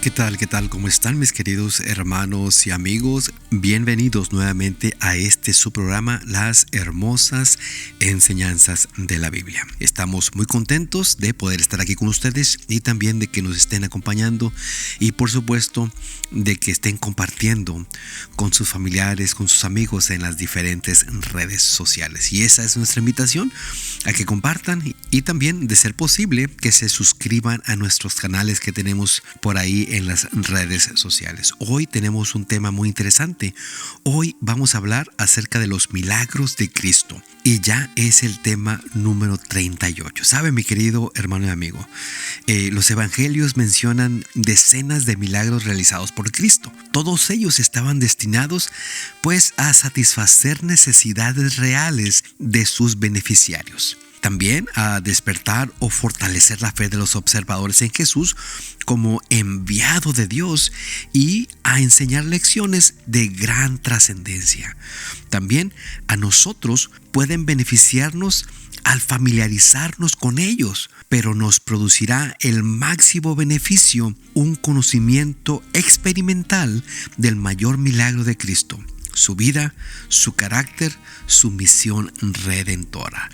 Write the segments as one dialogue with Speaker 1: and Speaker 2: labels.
Speaker 1: ¿Qué tal? ¿Qué tal? ¿Cómo están mis queridos hermanos y amigos? Bienvenidos nuevamente a su programa, Las Hermosas Enseñanzas de la Biblia. Estamos muy contentos de poder estar aquí con ustedes y también de que nos estén acompañando y por supuesto de que estén compartiendo con sus familiares, con sus amigos en las diferentes redes sociales. Y esa es nuestra invitación, a que compartan y también, de ser posible, que se suscriban a nuestros canales que tenemos por ahí en las redes sociales. Hoy tenemos un tema muy interesante. Hoy vamos a hablar acerca de los milagros de Cristo y ya es el tema número 38. ¿Sabe, mi querido hermano y amigo? Los evangelios mencionan decenas de milagros realizados por Cristo. Todos ellos estaban destinados pues a satisfacer necesidades reales de sus beneficiarios. También a despertar o fortalecer la fe de los observadores en Jesús como enviado de Dios y a enseñar lecciones de gran trascendencia. También a nosotros pueden beneficiarnos al familiarizarnos con ellos, pero nos producirá el máximo beneficio un conocimiento experimental del mayor milagro de Cristo, su vida, su carácter, su misión redentora.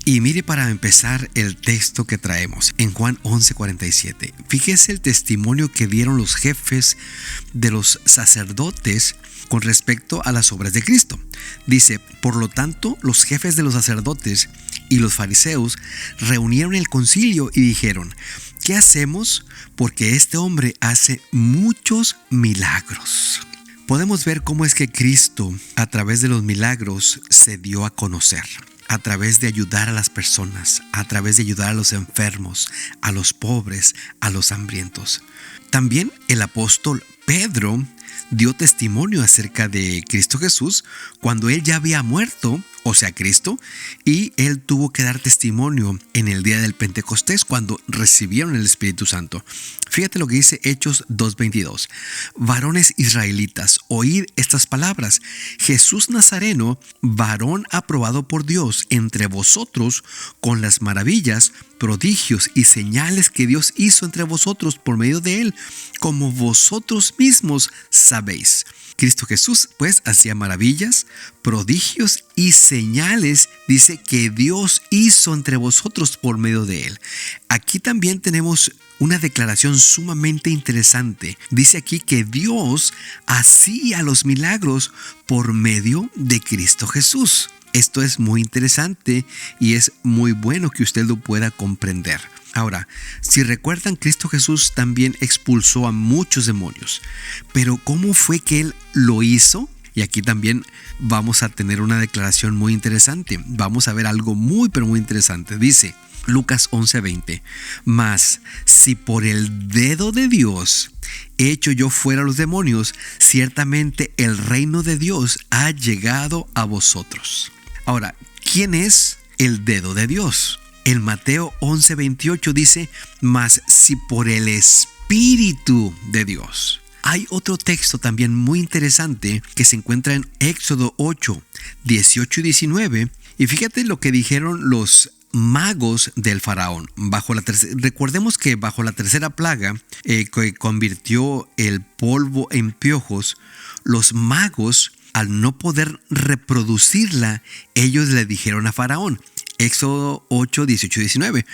Speaker 1: Y mire, para empezar, el texto que traemos en Juan 11:47. Fíjese el testimonio que dieron los jefes de los sacerdotes con respecto a las obras de Cristo. Dice: por lo tanto, los jefes de los sacerdotes y los fariseos reunieron el concilio y dijeron: ¿qué hacemos? Porque este hombre hace muchos milagros. Podemos ver cómo es que Cristo, a través de los milagros, se dio a conocer. A través de ayudar a las personas, a través de ayudar a los enfermos, a los pobres, a los hambrientos. También el apóstol Pedro dio testimonio acerca de Cristo Jesús cuando él ya había muerto, o sea, Cristo, y él tuvo que dar testimonio en el día del Pentecostés cuando recibieron el Espíritu Santo. Fíjate lo que dice Hechos 2:22. Varones israelitas, oíd estas palabras. Jesús Nazareno, varón aprobado por Dios entre vosotros con las maravillas, prodigios y señales que Dios hizo entre vosotros por medio de él, como vosotros mismos sabéis. Cristo Jesús pues hacía maravillas, prodigios y señales, dice, que Dios hizo entre vosotros por medio de él. Aquí también tenemos una declaración sumamente interesante. Dice aquí que Dios hacía los milagros por medio de Cristo Jesús. Esto es muy interesante y es muy bueno que usted lo pueda comprender. Ahora, si recuerdan, Cristo Jesús también expulsó a muchos demonios. Pero ¿cómo fue que Él lo hizo? Y aquí también vamos a tener una declaración muy interesante. Vamos a ver algo muy, pero muy interesante. Dice Lucas 11:20. Mas si por el dedo de Dios he hecho yo fuera los demonios, ciertamente el reino de Dios ha llegado a vosotros. Ahora, ¿quién es el dedo de Dios? En Mateo 11:28 dice: mas si por el Espíritu de Dios. Hay otro texto también muy interesante que se encuentra en Éxodo 8:18 y 19. Y fíjate lo que dijeron los magos del faraón. Recordemos que bajo la tercera plaga, que convirtió el polvo en piojos, los magos, al no poder reproducirla, ellos le dijeron a Faraón, Éxodo 8:18 y 19,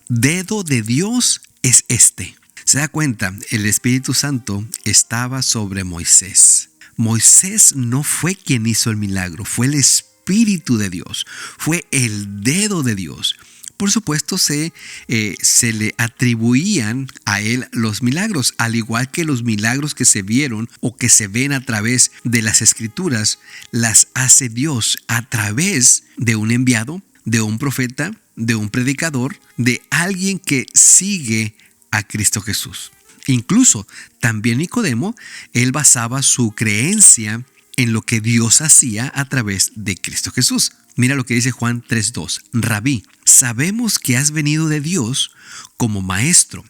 Speaker 1: dedo de Dios es este. Se da cuenta, el Espíritu Santo estaba sobre Moisés. Moisés no fue quien hizo el milagro, fue el Espíritu de Dios, fue el dedo de Dios. Por supuesto, se le atribuían a él los milagros, al igual que los milagros que se vieron o que se ven a través de las Escrituras, las hace Dios a través de un enviado, de un profeta, de un predicador, de alguien que sigue a Cristo Jesús. Incluso también Nicodemo, él basaba su creencia en lo que Dios hacía a través de Cristo Jesús. Mira lo que dice Juan 3:2. Rabí, sabemos que has venido de Dios como maestro,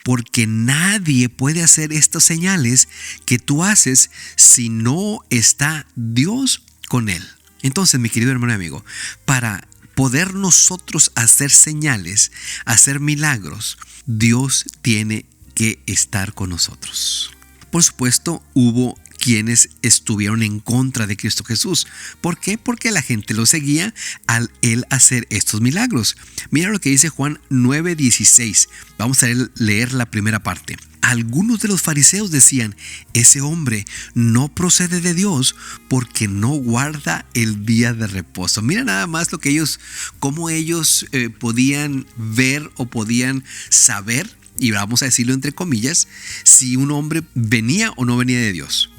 Speaker 1: porque nadie puede hacer estas señales que tú haces si no está Dios con él. Entonces, mi querido hermano y amigo, para poder nosotros hacer señales, hacer milagros, Dios tiene que estar con nosotros. Por supuesto, hubo quienes estuvieron en contra de Cristo Jesús. ¿Por qué? Porque la gente lo seguía al él hacer estos milagros. Mira lo que dice Juan 9:16. Vamos a leer la primera parte. Algunos de los fariseos decían: ese hombre no procede de Dios porque no guarda el día de reposo. Mira nada más lo que cómo ellos podían ver o podían saber, y vamos a decirlo entre comillas, si un hombre venía o no venía de Dios.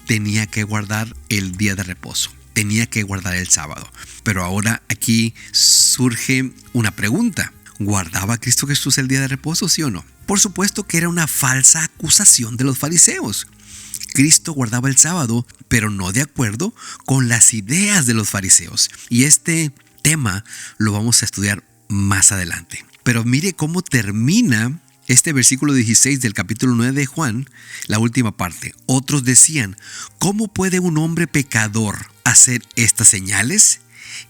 Speaker 1: Tenía que guardar el día de reposo, tenía que guardar el sábado. Pero ahora aquí surge una pregunta: ¿guardaba Cristo Jesús el día de reposo, sí o no? Por supuesto que era una falsa acusación de los fariseos. Cristo guardaba el sábado, pero no de acuerdo con las ideas de los fariseos. Y este tema lo vamos a estudiar más adelante. Pero mire cómo termina este versículo 16 del capítulo 9 de Juan, la última parte. Otros decían: ¿cómo puede un hombre pecador hacer estas señales?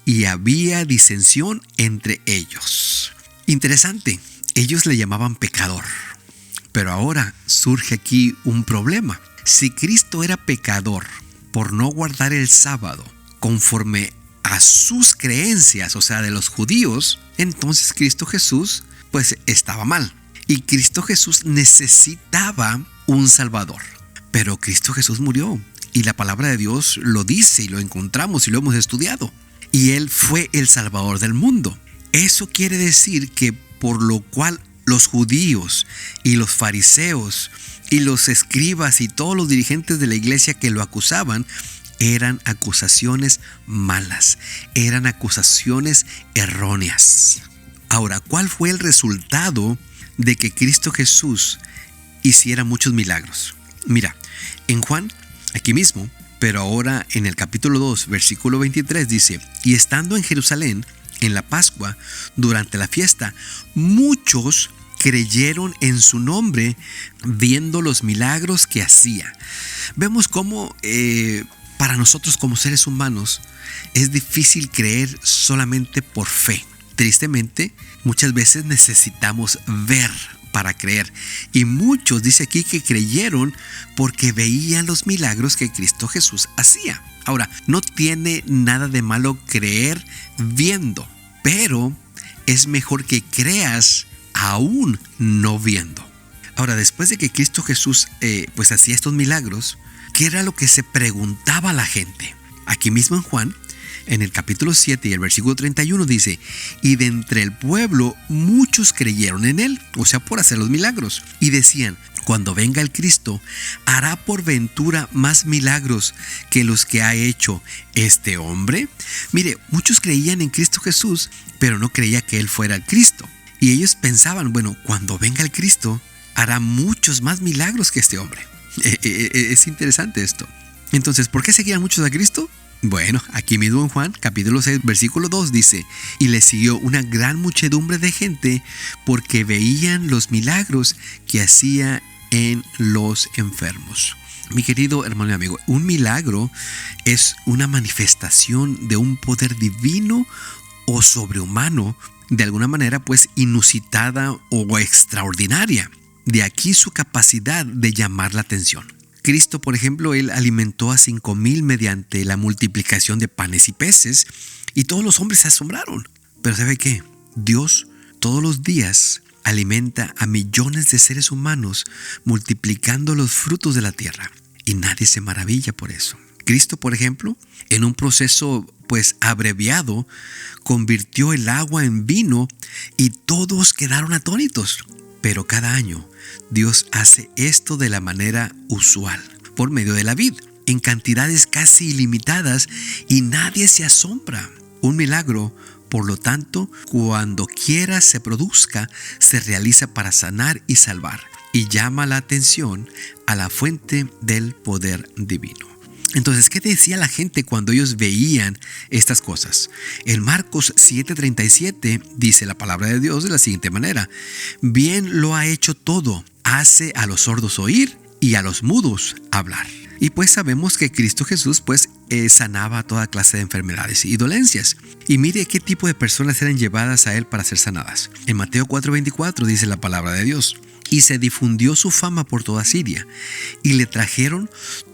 Speaker 1: Y había disensión entre ellos. Interesante, ellos le llamaban pecador. Pero ahora surge aquí un problema. Si Cristo era pecador por no guardar el sábado conforme a sus creencias, o sea, de los judíos, entonces Cristo Jesús pues estaba mal. Y Cristo Jesús necesitaba un Salvador. Pero Cristo Jesús murió. Y la palabra de Dios lo dice y lo encontramos y lo hemos estudiado. Y Él fue el Salvador del mundo. Eso quiere decir que por lo cual los judíos y los fariseos y los escribas y todos los dirigentes de la iglesia que lo acusaban eran acusaciones malas, eran acusaciones erróneas. Ahora, ¿cuál fue el resultado de que Cristo Jesús hiciera muchos milagros? Mira, en Juan, aquí mismo, pero ahora en el capítulo 2, versículo 23 dice: y estando en Jerusalén, en la Pascua, durante la fiesta, muchos creyeron en su nombre, viendo los milagros que hacía. Vemos cómo para nosotros como seres humanos es difícil creer solamente por fe. Tristemente, muchas veces necesitamos ver para creer. Y muchos, dice aquí, que creyeron porque veían los milagros que Cristo Jesús hacía. Ahora, no tiene nada de malo creer viendo, pero es mejor que creas aún no viendo. Ahora, después de que Cristo Jesús pues hacía estos milagros, ¿qué era lo que se preguntaba la gente? Aquí mismo en Juan, en el capítulo 7 y el versículo 31 dice: y de entre el pueblo muchos creyeron en él, o sea, por hacer los milagros, y decían: cuando venga el Cristo, ¿hará por ventura más milagros que los que ha hecho este hombre? Mire, muchos creían en Cristo Jesús, pero no creía que él fuera el Cristo. Y ellos pensaban: bueno, cuando venga el Cristo, hará muchos más milagros que este hombre. Es interesante esto. Entonces, ¿por qué seguían muchos a Cristo? Bueno, aquí mismo en Juan, capítulo 6, versículo 2 dice: y le siguió una gran muchedumbre de gente porque veían los milagros que hacía en los enfermos. Mi querido hermano y amigo, un milagro es una manifestación de un poder divino o sobrehumano, de alguna manera pues inusitada o extraordinaria. De aquí su capacidad de llamar la atención. Cristo, por ejemplo, él alimentó a 5,000 mediante la multiplicación de panes y peces, y todos los hombres se asombraron. Pero ¿sabe qué? Dios todos los días alimenta a millones de seres humanos multiplicando los frutos de la tierra, y nadie se maravilla por eso. Cristo, por ejemplo, en un proceso pues abreviado, convirtió el agua en vino y todos quedaron atónitos. Pero cada año Dios hace esto de la manera usual, por medio de la vid, en cantidades casi ilimitadas, y nadie se asombra. Un milagro, por lo tanto, cuando quiera se produzca, se realiza para sanar y salvar, y llama la atención a la fuente del poder divino. Entonces, ¿qué decía la gente cuando ellos veían estas cosas? En Marcos 7:37 dice la palabra de Dios de la siguiente manera: bien lo ha hecho todo, hace a los sordos oír y a los mudos hablar. Y pues sabemos que Cristo Jesús pues sanaba toda clase de enfermedades y dolencias. Y mire qué tipo de personas eran llevadas a él para ser sanadas. En Mateo 4:24 dice la palabra de Dios: y se difundió su fama por toda Siria, y le trajeron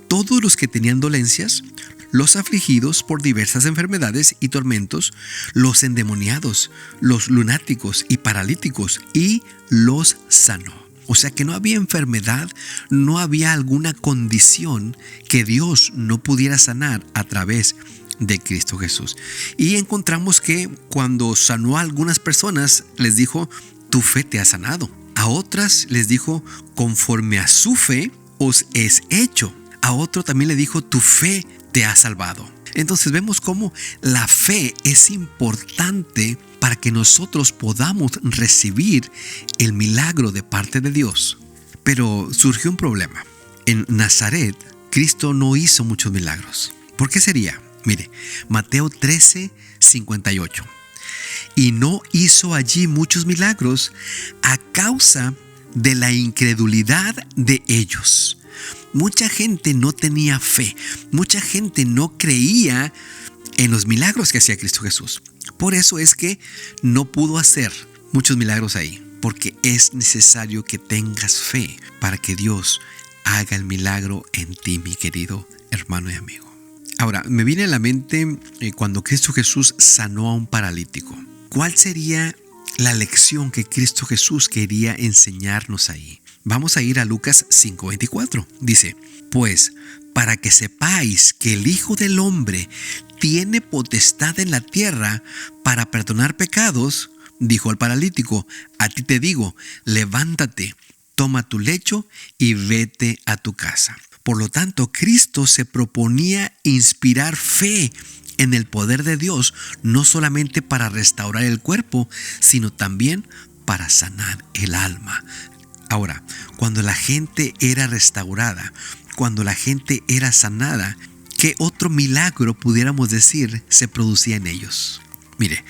Speaker 1: todos los que tenían dolencias, los afligidos por diversas enfermedades y tormentos, los endemoniados, los lunáticos y paralíticos, y los sanó. O sea que no había enfermedad, no había alguna condición que Dios no pudiera sanar a través de Cristo Jesús. Y encontramos que cuando sanó a algunas personas, les dijo, tu fe te ha sanado. A otras les dijo, conforme a su fe os es hecho. A otro también le dijo, tu fe te ha salvado. Entonces vemos cómo la fe es importante para que nosotros podamos recibir el milagro de parte de Dios. Pero surgió un problema. En Nazaret, Cristo no hizo muchos milagros. ¿Por qué sería? Mire, Mateo 13:58. Y no hizo allí muchos milagros a causa de la incredulidad de ellos. Mucha gente no tenía fe, mucha gente no creía en los milagros que hacía Cristo Jesús. Por eso es que no pudo hacer muchos milagros ahí, porque es necesario que tengas fe para que Dios haga el milagro en ti, mi querido hermano y amigo. Ahora, me viene a la mente cuando Cristo Jesús sanó a un paralítico. ¿Cuál sería la lección que Cristo Jesús quería enseñarnos ahí? Vamos a ir a Lucas 5:24. Dice, pues para que sepáis que el Hijo del Hombre tiene potestad en la tierra para perdonar pecados, dijo al paralítico, a ti te digo, levántate, toma tu lecho y vete a tu casa. Por lo tanto, Cristo se proponía inspirar fe en el poder de Dios, no solamente para restaurar el cuerpo, sino también para sanar el alma. Ahora, cuando la gente era restaurada, cuando la gente era sanada, ¿qué otro milagro pudiéramos decir se producía en ellos? Mire,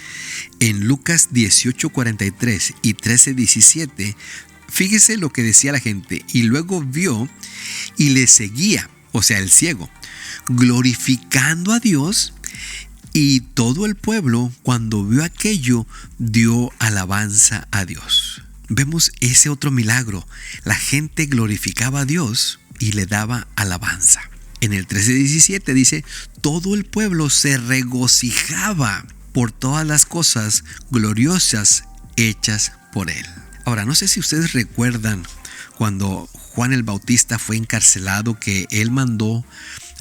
Speaker 1: en Lucas 18:43 y 13:17, fíjese lo que decía la gente. Y luego vio y le seguía, o sea, el ciego, glorificando a Dios, y todo el pueblo, cuando vio aquello, dio alabanza a Dios. Vemos ese otro milagro. La gente glorificaba a Dios y le daba alabanza. En el 13:17 dice, todo el pueblo se regocijaba por todas las cosas gloriosas hechas por él. Ahora, no sé si ustedes recuerdan cuando Juan el Bautista fue encarcelado, que él mandó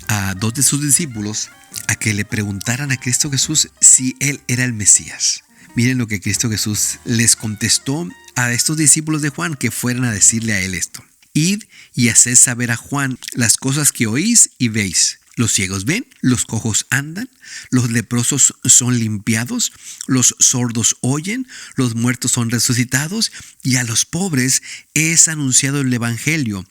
Speaker 1: a 2 de sus discípulos a que le preguntaran a Cristo Jesús si él era el Mesías. Miren lo que Cristo Jesús les contestó a estos discípulos de Juan, que fueran a decirle a él esto. Id y haced saber a Juan las cosas que oís y veis. Los ciegos ven, los cojos andan, los leprosos son limpiados, los sordos oyen, los muertos son resucitados, y a los pobres es anunciado el evangelio,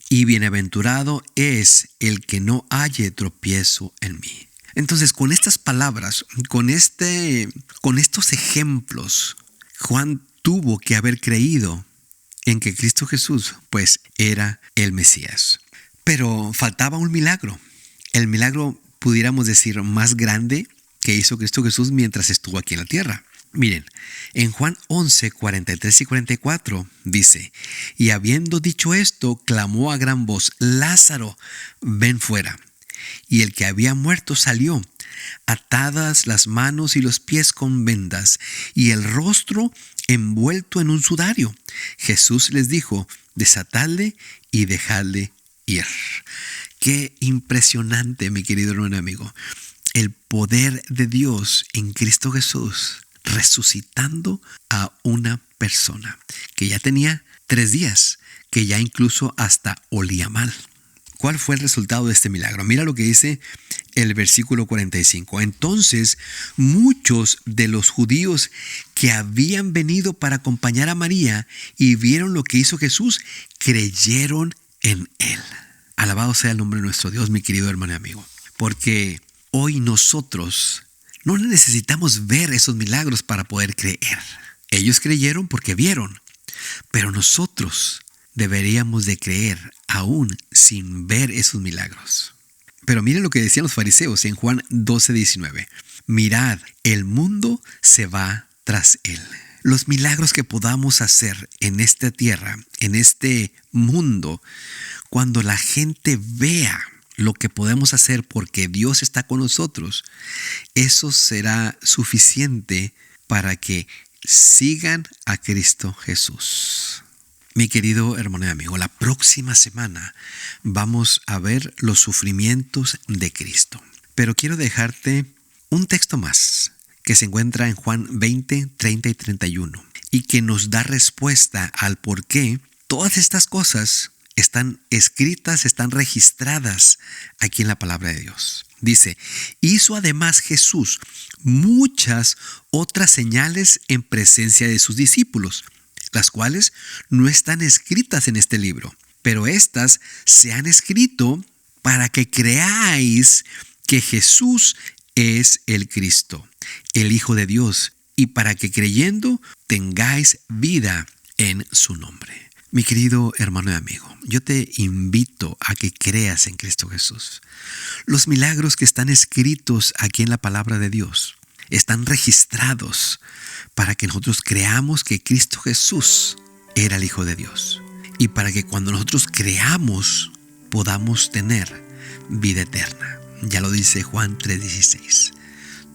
Speaker 1: y bienaventurado es el que no halle tropiezo en mí. Entonces, con estas palabras, con estos ejemplos, Juan tuvo que haber creído en que Cristo Jesús, pues, era el Mesías. Pero faltaba un milagro. El milagro, pudiéramos decir, más grande que hizo Cristo Jesús mientras estuvo aquí en la tierra. Miren, en Juan 11:43 y 44 dice, y habiendo dicho esto, clamó a gran voz, Lázaro, ven fuera. Y el que había muerto salió, atadas las manos y los pies con vendas, y el rostro envuelto en un sudario. Jesús les dijo, desatadle y dejadle ir. Qué impresionante, mi querido hermano amigo, el poder de Dios en Cristo Jesús, resucitando a una persona que ya tenía 3 días, que ya incluso hasta olía mal. ¿Cuál fue el resultado de este milagro? Mira lo que dice el versículo 45. Entonces, muchos de los judíos que habían venido para acompañar a María y vieron lo que hizo Jesús, creyeron en él. Alabado sea el nombre de nuestro Dios, mi querido hermano y amigo. Porque hoy nosotros no necesitamos ver esos milagros para poder creer. Ellos creyeron porque vieron, pero nosotros deberíamos de creer aún sin ver esos milagros. Pero miren lo que decían los fariseos en Juan 12:19. Mirad, el mundo se va tras Él. Los milagros que podamos hacer en esta tierra, en este mundo, cuando la gente vea lo que podemos hacer porque Dios está con nosotros, eso será suficiente para que sigan a Cristo Jesús. Mi querido hermano y amigo, la próxima semana vamos a ver los sufrimientos de Cristo. Pero quiero dejarte un texto más que se encuentra en Juan 20, 30 y 31 y que nos da respuesta al por qué todas estas cosas están escritas, están registradas aquí en la palabra de Dios. Dice, hizo además Jesús muchas otras señales en presencia de sus discípulos, las cuales no están escritas en este libro, pero estas se han escrito para que creáis que Jesús es el Cristo, el Hijo de Dios, y para que creyendo tengáis vida en su nombre. Mi querido hermano y amigo, yo te invito a que creas en Cristo Jesús. Los milagros que están escritos aquí en la palabra de Dios están registrados para que nosotros creamos que Cristo Jesús era el Hijo de Dios y para que cuando nosotros creamos podamos tener vida eterna. Ya lo dice Juan 3:16.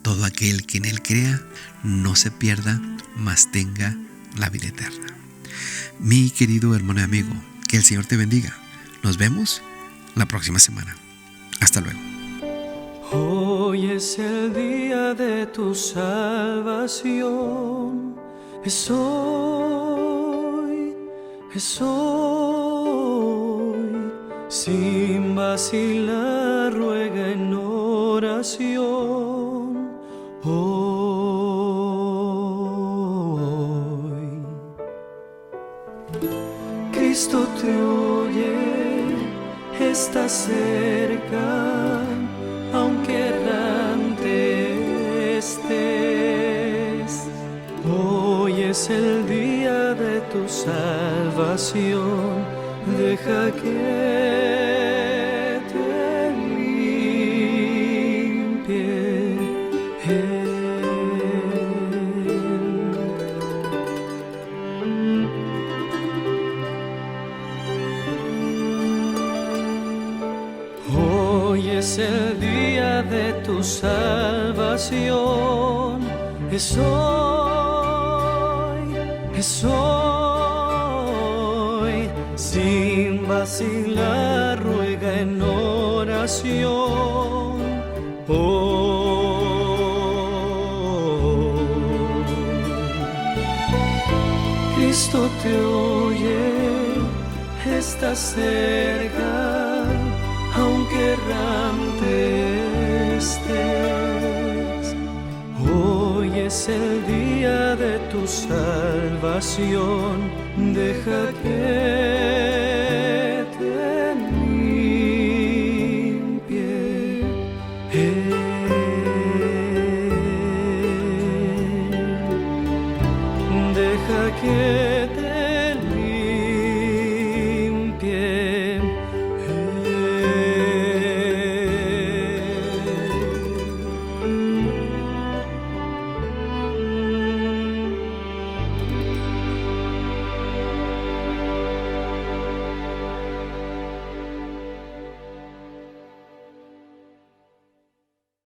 Speaker 1: Todo aquel que en Él crea no se pierda, mas tenga la vida eterna. Mi querido hermano y amigo, que el Señor te bendiga. Nos vemos la próxima semana. Hasta luego.
Speaker 2: Hoy es el día de tu salvación. Es hoy, sin vacilar, ruega en oración. Cristo te oye, está cerca, aunque errante estés. Hoy es el día de tu salvación, deja que te limpie Él. Hoy es el día de tu salvación, es hoy, sin vacilar, ruega en oración. Cristo te oye, está cerca, aunque errante estés. Hoy es el día de tu salvación, deja que